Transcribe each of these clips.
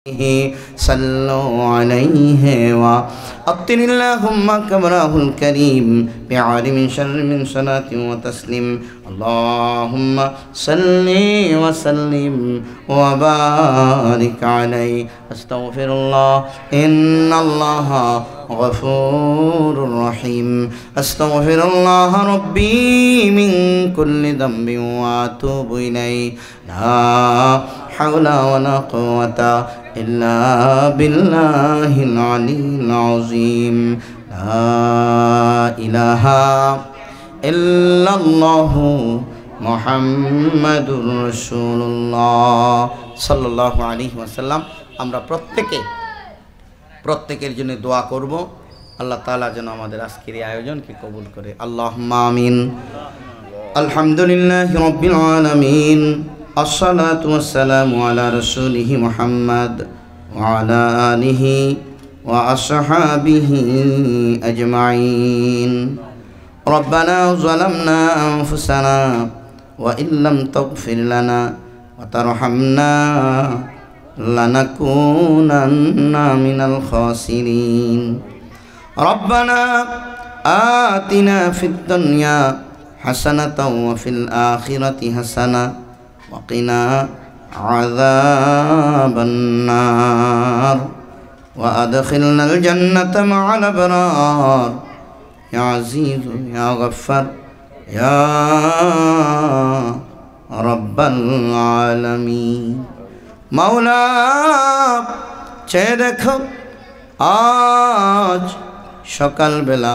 صلوا عليه وأطل اللهم كبره الكريم بعالم شر من صلاة وتسليم اللهم صل وسلم وبارك عليه أستغفر الله إن الله غفور رحيم أستغفر الله ربي من كل ذنب وأتوب إليه لا حول ولا قوة إلا بالله العلي العظيم لا إله إلا الله محمد رسول الله صلى الله عليه وسلم আমরা প্রত্যেকের জন্য দোয়া করব আল্লাহ তাআলা যেন আমাদের আজকের এই আয়োজনকে কবুল করে আল্লাহুম্মা আমিন আলহামদুলিল্লাহি রাব্বিল আলামিন الصلاة والسلام على رسوله محمد وعلى آله وأصحابه أجمعين ربنا ظلمنا أنفسنا وإن لم تغفر لنا وترحمنا لنكونن من الخاسرين ربنا آتنا في الدنيا حسنة وفي الآخرة حسنة وقنا عذاب النار وأدخلنا الجنة مع الأبرار يا عزيز يا غفار يا رب العالمين مولا চেয়ে দেখো আজ সকালবেলা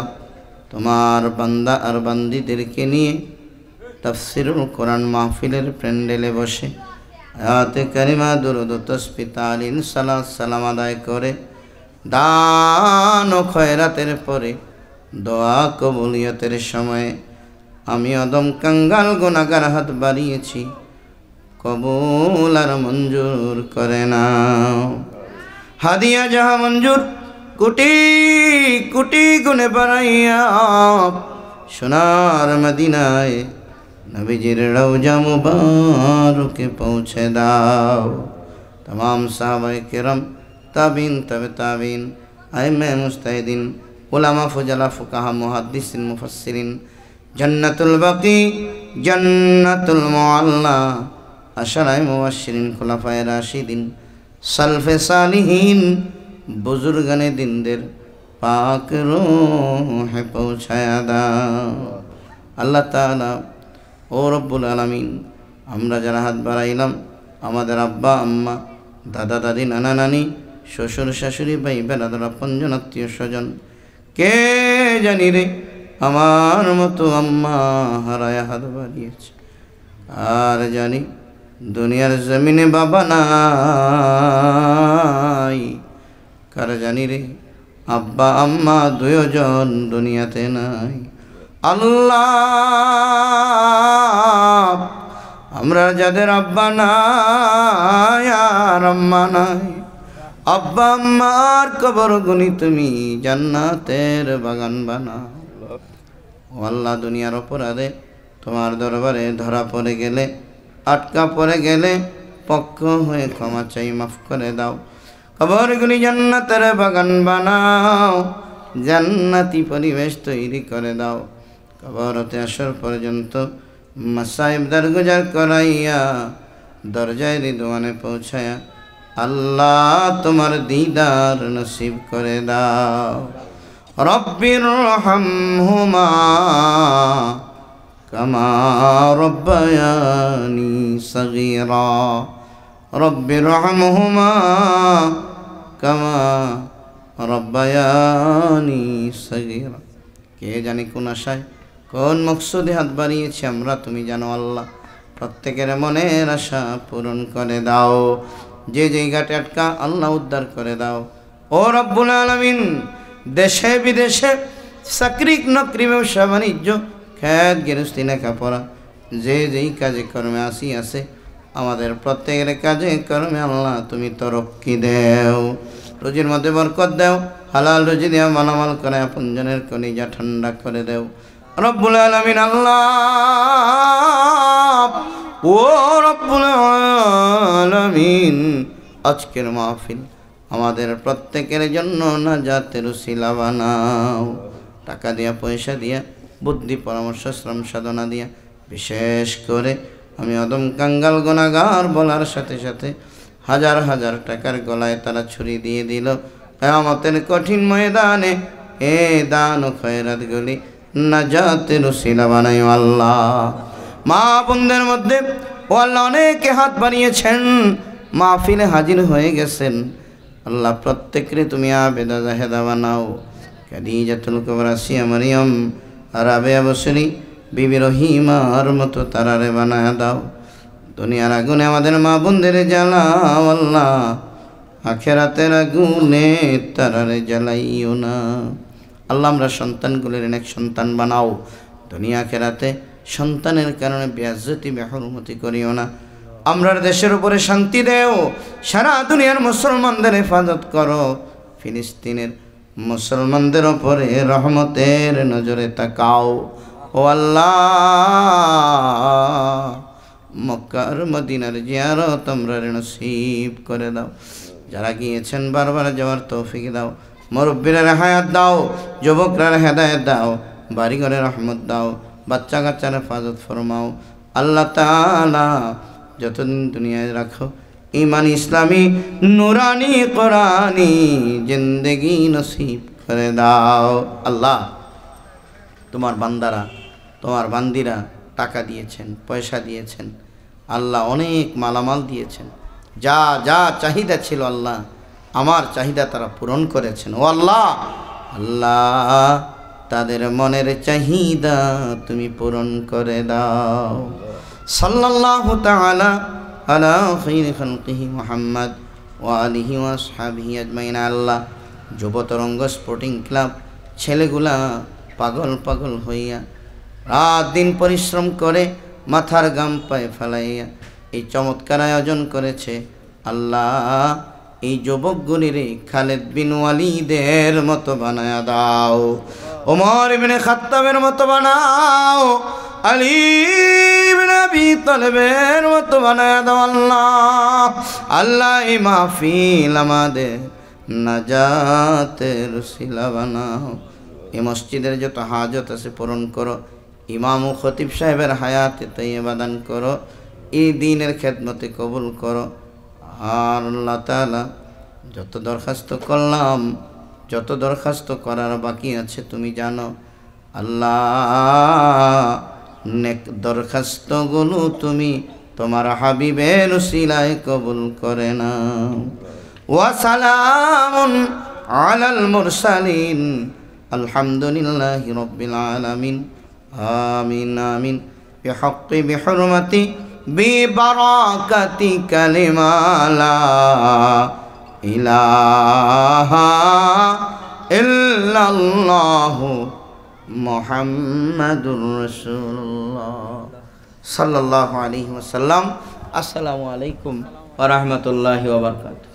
তোমার বান্দা আর বান্দীদেরকে নিয়ে তাফসীরুল কোরআন মাহফিলের প্যান্ডেলে বসে আয়াতে কারিমা দুরূদ ও তাসবিহ তালিল সালাত সালাম আদায় করে দান ও খয়রাতের পরে দোয়া কবুলিয়তের সময়ে আমি অদম কাঙ্গাল গুনাহগার হাত বাড়িয়েছি কবুল আর মঞ্জুর করে নাও হাদিয়া যাহা মঞ্জুর কোটি কোটি গুণে বাড়াইয়া সোনার মদিনায় নবীজির রওজা মুবারকে পৌঁছে দাও तमाम साहबाए किरम ताबीन तबे ताबीन आइम्मे मुस्ताहिदीन उलमा फुजला फुकाहा मुहद्दिसिन मुफस्सिरिन जन्नतुल बाकी जन्नतुल मुअल्ला अशराए मुबश्शिरिन खुलाफाए राशिदीन सल्फे सालिहीन बुजुर्गाने दिनदेर पाक रूहे पहुँचाया दाओ अल्लाह ताआला ও রব্বুল আলামিন আমরা যারা হাত বাড়াইলাম আমাদের আব্বা আম্মা দাদা দাদি নানা নানি শ্বশুর শাশুড়ি ভাই বেরাদার আপনজন আত্মীয় স্বজন কে জানি রে আমার মতো আম্মা হারায়া হাত বাড়িয়েছে আর জানি দুনিয়ার জমিনে বাবা নাই কার জানি রে আব্বা আম্মা দুইজন দুনিয়াতে নাই আল্লাহ আমরা যাদের আব্বা নাই আর আম্মা নাই আব্বা আম্মার কবর গুনি তুমি জান্নাতের বাগান বানাও ও আল্লাহ দুনিয়ার অপরাধে তোমার দরবারে ধরা পড়ে গেলে আটকা পড়ে গেলে পক্ষ হয়ে ক্ষমা চাই মাফ করে দাও কবর গুনি জান্নাতের বাগান বানাও জান্নাতি পরিবেশ তৈরি করে দাও কবরতে আসর পর্যন্ত মাসাইব দরগুজার করাইয়া দরজায় রিদওয়ানে পৌঁছায়া আল্লাহ তোমার দিদার নসিব করে দাও রব্বির রহমহুমা কামা রব্বায়ানি সগীরা রব্বির রহমহুমা কামা রব্বায়ানি সগীরা কে জানি কোন আশায় কোন মকসুদে হাত বাড়িয়েছি আমরা তুমি জানো আল্লাহ প্রত্যেকের মনের আশা পূরণ করে দাও যে জায়গাটা আটকা আল্লাহ উদ্ধার করে দাও ও রব্বুল আলামিন দেশে বিদেশে চাকরি নকরি ব্যবসা বাণিজ্য খ্যাত গেরস্তি লেখাপড়া যে যেই কাজে কর্মে আসি আছে আমাদের প্রত্যেকের কাজে কর্মে আল্লাহ তুমি তরক্কি দেও রুজির মধ্যে বরকত দেও হালাল রুজি দিয়া মালামাল করে আপনজনের কলিজা ঠান্ডা করে দেও রব্বুল আলামিন আল্লাহ ও রব্বুল আলামিন আজকের মাহফিল আমাদের প্রত্যেকের জন্য নাজাতের উসিলা বানাও। টাকা দিয়া, পয়সা দিয়া, বুদ্ধি, পরামর্শ, শ্রম সাধনা দিয়া, বিশেষ করে আমি অদম কাঙ্গাল গুনাহগার বলার সাথে সাথে হাজার হাজার টাকার গলায় তারা ছুরি দিয়ে দিল। কিয়ামতের কঠিন ময়দানে এ দান ও খয়রাতগুলি নাজাতের উসিলা বানাও আল্লাহ। মা বোনদের মধ্যে ও আল্লাহ অনেকে হাত বাড়িয়েছেন, মাহফিলে হাজির হয়ে গেছেন। আল্লাহ প্রত্যেকরে তুমি আবেদা জাহেদা বানাও। খাদিজাতুল কুবরা, সিয়া মারিয়াম, রাবেয়া বসরি, বিবি রহিমার মতো তারারে বানায় দাও। দুনিয়ার আগুনে আমাদের মা বোনদের জ্বালাও আল্লাহ, আখেরাতের আগুনে তারারে জ্বালাইও না আল্লাহ। আমরা সন্তানগুলির অনেক সন্তান বানাও। দুনিয়া আখেরাতে সন্তানের কারণে বেয়াজ্জতি বেহরমতি করিও না। আমরার দেশের উপরে শান্তি দেও। সারা দুনিয়ার মুসলমানদের হেফাজত করো। ফিলিস্তিনের মুসলমানদের উপরে রহমতের নজরে তাকাও ও আল্লাহ। মক্কার মদিনার জিয়ারত আমরা নসিব করে দাও। যারা গিয়েছেন বারবার যাওয়ার তৌফিক দাও। মুরব্বীরা হায়াত দাও, যুবকরা হেদায়েত দাও, বাড়িঘরে রহমত দাও, বাচ্চা কাচ্চার হেফাজত ফরমাও আল্লাহ তাআলা। যতদিন দুনিয়ায় রাখো ঈমান ইসলামী নুরানি কোরআনি জিন্দেগি নসিব করে দাও আল্লাহ। তোমার বান্দারা, তোমার বান্দিরা টাকা দিয়েছেন, পয়সা দিয়েছেন আল্লাহ, অনেক মালামাল দিয়েছেন। যা যা চাহিদা ছিল আল্লাহ, আমার চাহিদা তারা পূরণ করেছেন ও আল্লাহ। আল্লাহ তাদের মনের চাহিদা তুমি পূরণ করে দাও। সাল্লাল্লাহু তাআলা আলা খাইরি খালকিহি মুহাম্মদ ওয়া আলিহি ওয়া আসহাবিহি আজমাইন। আল্লাহ যুব তরঙ্গ স্পোর্টিং ক্লাব ছেলেগুলা পাগল পাগল হইয়া রাত দিন পরিশ্রম করে মাথার গাম পায়ে ফেলাইয়া এই চমৎকার আয়োজন করেছে আল্লাহ। এই যুবকগুলির খালেদ বিন ওয়ালিদের মতো বানায়া দাও, ওমর ইবনে খাত্তাবের মতো বানাও, আলী ইবনে আবি তালেবের মতো বানায়া দাও আল্লাহ। আল্লাহ এই মাহফিল আমাদের নাজাতের উসিলা বানাও। এই মসজিদের যত হাজত আছে পূরণ করো। ইমাম ও খতিব সাহেবের হায়াতে তাইয়্যিবা দান করো। এই দ্বীনের খেদমতে কবুল করো। আর আল্লাহ তাআলা যত দরখাস্ত করলাম, যত দরখাস্ত করার বাকি আছে তুমি জানো আল্লাহ। নেক দরখাস্তগুলো তুমি তোমার হাবিবের উসিলায় কবুল করে নাও। ওয়া সালামুন আলাল মুরসালিন, আলহামদুলিল্লাহি রাব্বিল আলামিন। আমিন আমিন। বিহক্কি বিহুরমাতি বিবারাকাতি কালিমা লা ইলাহা ইল্লাল্লাহু মুহাম্মাদুর রাসূলুল্লাহ সাল্লাল্লাহু আলাইহি ওয়াসাল্লাম। আসসালামু আলাইকুম ওয়া রাহমাতুল্লাহি ওয়া বারাকাতুহু।